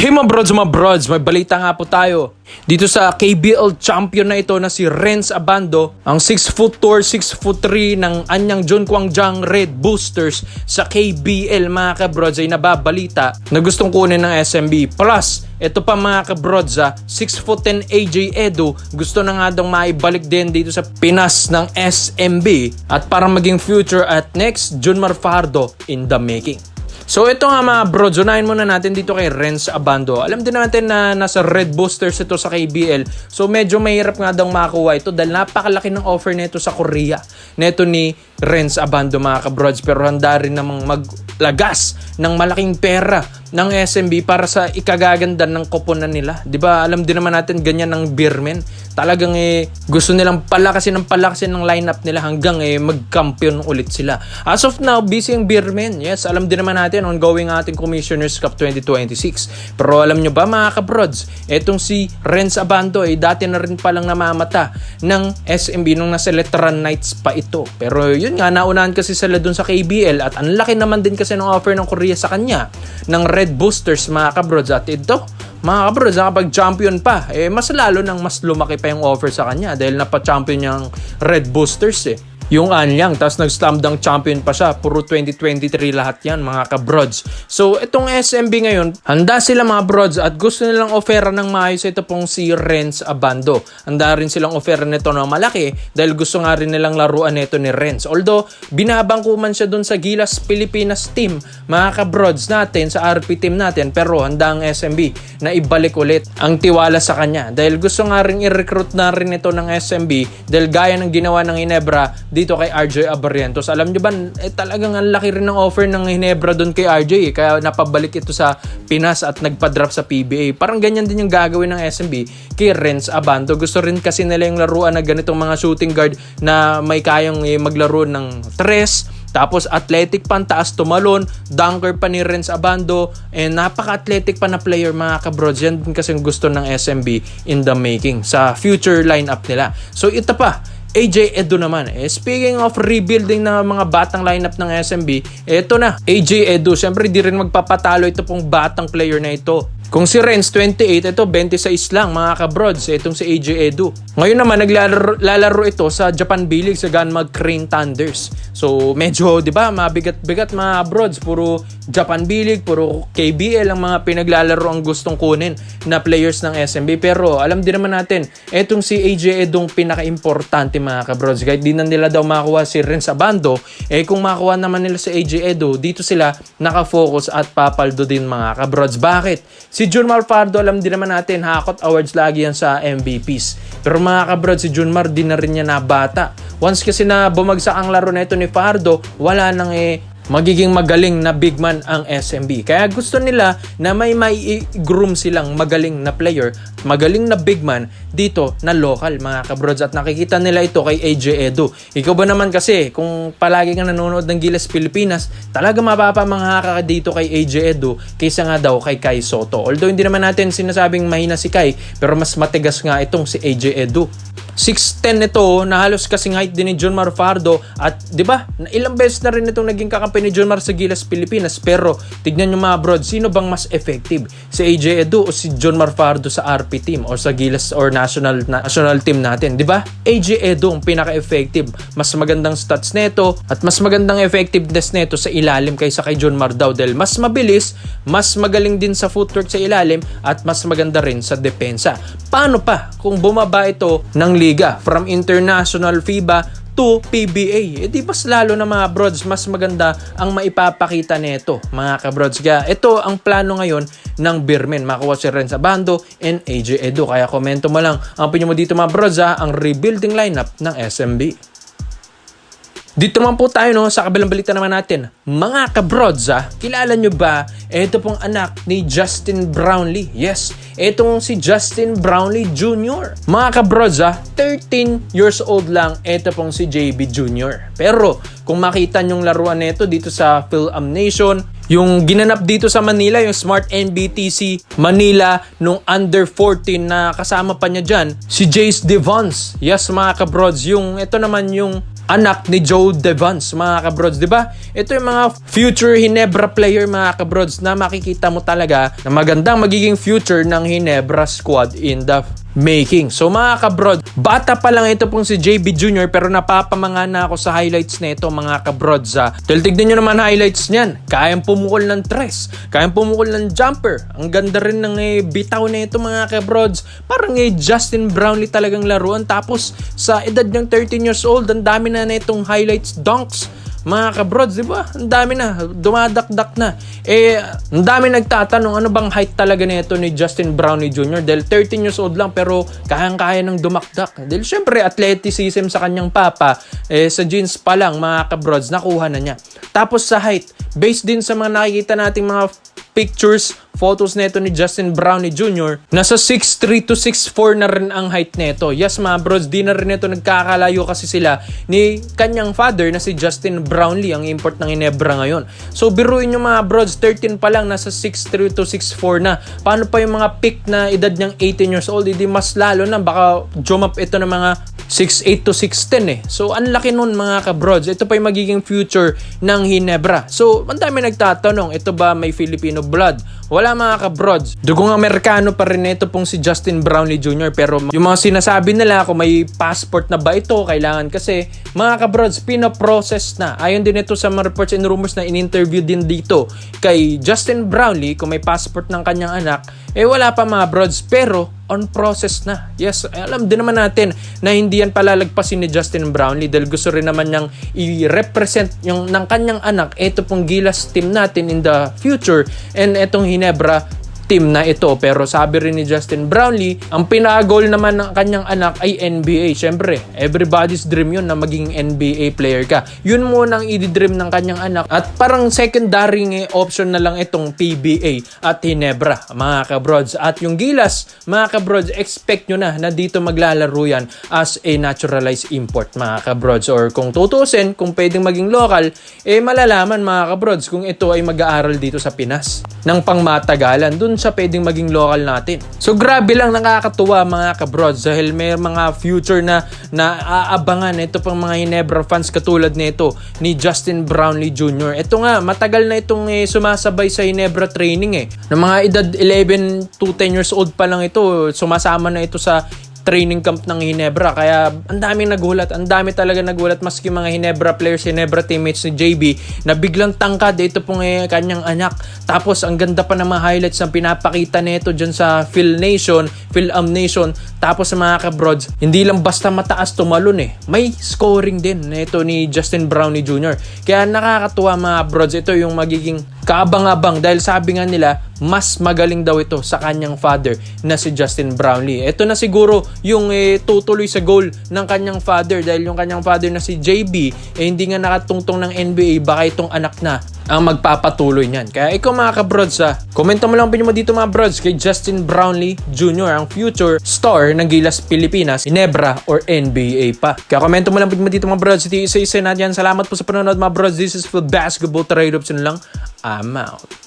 Hey mga brods, may balita nga po tayo. Dito sa KBL champion na ito na si Renz Abando, ang 6'4", 6'3" ng Anyang Junkwangjiang Red Boosters sa KBL mga kabrods ay nababalita na gustong kunin ng SMB. Plus, ito pa mga kabrods 6'10" AJ Edu gusto na nga daw maibalik din dito sa Pinas ng SMB at para maging future at next Junmar Fajardo in the making. So ito nga mga bro, unahin muna natin dito kay Renz Abando. Alam din natin na nasa Red Boosters ito sa KBL. So medyo mahirap nga daw makakuha ito dahil napakalaki ng offer nito sa Korea. Neto ni Renz Abando mga kabrods, pero handa rin namang maglagas ng malaking pera ng SMB para sa ikagaganda ng koponan nila. 'Di ba? Alam din naman natin ganyan ng beermen. Talagang gusto nilang palakasin ng lineup nila hanggang mag-champion ulit sila. As of now, busy ang beermen. Yes, alam din naman natin ongoing ating Commissioner's Cup 2026. Pero alam nyo ba mga kabrods, etong si Renz Abando dati na rin palang namamata ng SMB nung nasa Letran Knights pa ito. Pero yun nga, naunahan kasi sila dun sa KBL at ang laki naman din kasi ng offer ng Korea sa kanya ng Red Boosters mga kabrods. At ito, mga kabrods, kapag champion pa, mas lalo nang mas lumaki pa yung offer sa kanya dahil napa-champion niyang Red Boosters yung Anyang, tapos nag-slam dunk champion pa siya. Puro 2023 lahat yan mga kabrods. So itong SMB ngayon, handa sila mga brods at gusto nilang ofera ng maayos ito pong si Renz Abando. Handa rin silang ofera nito na malaki dahil gusto nga rin nilang laruan nito ni Renz. Although binabangko man siya dun sa Gilas Pilipinas team mga kabrods natin, sa RP team natin, pero handa ang SMB na ibalik ulit ang tiwala sa kanya dahil gusto nga rin i-recruit na rin ito ng SMB dahil gaya ng ginawa ng Ginebra dito kay RJ Abarrientos. Alam nyo ba, talagang ang laki rin ng offer ng Ginebra doon kay RJ kaya napabalik ito sa Pinas at nagpa-drop sa PBA. Parang ganyan din yung gagawin ng SMB kay Renz Abando. Gusto rin kasi nila yung laruan na ganitong mga shooting guard na may kayang maglaro ng tres, tapos athletic pa, taas tumalon, dunker pa ni Renz Abando, and napaka-athletic pa na player mga kabrods. Yan din kasi yung gusto ng SMB in the making sa future lineup nila. So ito pa, AJ Edu naman. Speaking of rebuilding na mga batang lineup ng SMB, ito na, AJ Edu. Siyempre, di rin magpapatalo ito pong batang player na ito. Kung si Renz 28, ito 26 lang mga kabrods, itong si AJ Edu. Ngayon naman naglalaro ito sa Japan B-League sa Ganmag Crane Thunders. So medyo 'di ba, mabigat-bigat mga kabrods, puro Japan B-League, puro KBL ang mga pinaglalaro ang gustong kunin na players ng SMB. Pero alam din naman natin, itong si AJ Edu pinaka-importante mga kabrods. Kahit di na nila daw makuha si Renz Abando, kung makuha naman nila si AJ Edu, dito sila nakafocus at papaldo din mga kabrods. Bakit? Si Junmar Fajardo, alam din naman natin, Hakot Awards lagi yan sa MVPs. Pero mga kabrods, si Junmar di na rin niya nabata. Once kasi na bumagsak ang laro na ito ni Fajardo, wala nang magiging magaling na big man ang SMB. Kaya gusto nila na may groom silang magaling na player, magaling na big man dito na local mga kabrods. At nakikita nila ito kay AJ Edu. Ikaw ba naman kasi, kung palagi ka nanonood ng Gilas Pilipinas, talaga mapapamangha ka dito kay AJ Edu kaysa nga daw kay Kai Soto. Although hindi naman natin sinasabing mahina si Kai, pero mas matigas nga itong si AJ Edu. 6'10" ito na halos kasing height din ni Junmar Fajardo at 'di ba? Ilang beses na rin itong naging kakampi ni Junmar sa Gilas Pilipinas, pero tignan niyo mga bro, sino bang mas effective? Si AJ Edu o si Junmar Fajardo sa RP team o sa Gilas or national team natin, 'di ba? AJ Edu ang pinaka-effective. Mas magandang stats nito at mas magandang effectiveness nito sa ilalim kaysa kay Junmar daw dahil mas mabilis, mas magaling din sa footwork sa ilalim at mas maganda rin sa depensa. Paano pa kung bumaba ito ng liga from international FIBA to PBA? Di mas lalo na mga brods, mas maganda ang maipapakita nito mga kabrods. Kaya ito ang plano ngayon ng beermen, makuha si Renz Abando and AJ Edu. Kaya komento mo lang ang opinion mo dito mga brods ang rebuilding lineup ng SMB. Dito naman po tayo sa kabilang balita naman natin. Mga kabrods, kilala nyo ba ito pong anak ni Justin Brownlee? Yes, itong si Justin Brownlee Jr. Mga kabrods, 13 years old lang ito pong si JB Jr. Pero kung makita nyong laruan nito dito sa Phil-Am Nation, yung ginanap dito sa Manila, yung Smart NBTC Manila nung under 14 na kasama pa niya dyan, si Jace Devons. Yes mga kabrods, ito naman yung anak ni Joe Devance, mga kabrods, di ba? Ito yung mga future Ginebra player, mga kabrods, na makikita mo talaga na magandang magiging future ng Ginebra squad in the making. So mga kabrod, bata pa lang ito pong si JB Jr. pero napapamanga na ako sa highlights na ito, mga kabrods. Dahil tignan nyo naman highlights niyan. Kayang pumukol ng tres, kayang pumukol ng jumper. Ang ganda rin ng bitaw na ito, mga kabrods. Parang Justin Brownlee talagang laruan. Tapos sa edad ng 13 years old, ang dami na itong highlights dunks, mga kabrods, di ba? Ang dami na, dumadakdak na. Ang dami nagtatanong, ano bang height talaga nito ni Justin Brownlee Jr. Dahil 13 years old lang pero kayang-kaya ng dumakdak. Dahil syempre, athleticism sa kanyang papa, sa jeans pa lang, mga kabrods, nakuha na niya. Tapos sa height, based din sa mga nakikita nating mga pictures, photos nito ni Justin Brownlee Jr. Nasa 6'3 to 6'4 na rin ang height nito. Yes, mga bros, di na rin ito nagkakalayo kasi sila ni kanyang father na si Justin Brownlee, ang import ng Ginebra ngayon. So biruin nyo, mga bros, 13 pa lang, nasa 6'3 to 6'4 na. Paano pa yung mga peak na edad niyang 18 years old? Hindi mas lalo na, baka jump up ito ng mga 6'8 to 6'10 So ang laki nun, mga kabrods. Ito pa yung magiging future ng Ginebra. So ang dami nagtatanong, ito ba may Filipino blood? Wala, mga kabrods. Dugong Amerikano pa rin ito pong si Justin Brownlee Jr. Pero yung mga sinasabi nila kung may passport na ba ito, kailangan kasi, mga kabrods, pinaprocess na. Ayon din ito sa mga reports and rumors na in-interview din dito kay Justin Brownlee kung may passport ng kanyang anak. Wala pa, mga brods, pero on process na. Yes, alam din naman natin na hindi yan palalagpasin ni Justin Brownlee dahil gusto rin naman niyang i-represent yung ng kanyang anak. Ito pong Gilas team natin in the future and etong Ginebra team na ito. Pero sabi rin ni Justin Brownlee, ang pinaka-goal naman ng kanyang anak ay NBA. Siyempre, everybody's dream yun na maging NBA player ka. Yun muna ang i-dream ng kanyang anak. At parang secondary option na lang itong PBA at Ginebra, mga kabrods. At yung Gilas, mga kabrods, expect nyo na dito maglalaro yan as a naturalized import, mga kabrods. Or kung tutusin, kung pwedeng maging local, malalaman, mga kabrods, kung ito ay mag-aaral dito sa Pinas ng pangmatagalan. Dun sa pwedeng maging local natin. So grabe lang, nakakatuwa, mga kabrods, dahil may mga future na aabangan ito pang mga Ginebra fans katulad nito ni Justin Brownlee Jr. Ito nga, matagal na itong sumasabay sa Ginebra training ng mga edad 11 to 10 years old pa lang ito, sumasama na ito sa training camp ng Ginebra. Kaya ang daming nagulat, ang dami talaga nagulat, maski mga Ginebra players, Ginebra teammates ni JB na biglang tangkad ito pong kanyang anak. Tapos ang ganda pa ng mga highlights na pinapakita nito dyan sa Phil Nation. Tapos sa mga kabrods, hindi lang basta mataas tumalon may scoring din nito ni Justin Brownlee Jr. Kaya nakakatuwa, mga brods, ito yung magiging kaabang-abang dahil sabi nga nila mas magaling daw ito sa kanyang father na si Justin Brownlee. Ito na siguro yung tutuloy sa goal ng kanyang father dahil yung kanyang father na si JB hindi nga nakatungtong ng NBA, baka itong anak na ang magpapatuloy niyan. Kaya ikaw, mga kabrods, komento mo lang opinion mo dito, mga brods, kay Justin Brownlee Jr., ang future star ng Gilas Pilipinas, Ginebra or NBA pa. Kaya komento mo lang opinion mo dito, mga brods. Isa-isa natin yan. Salamat po sa panonood, mga brods. This is for Basketball Trade Option lang. I'm out.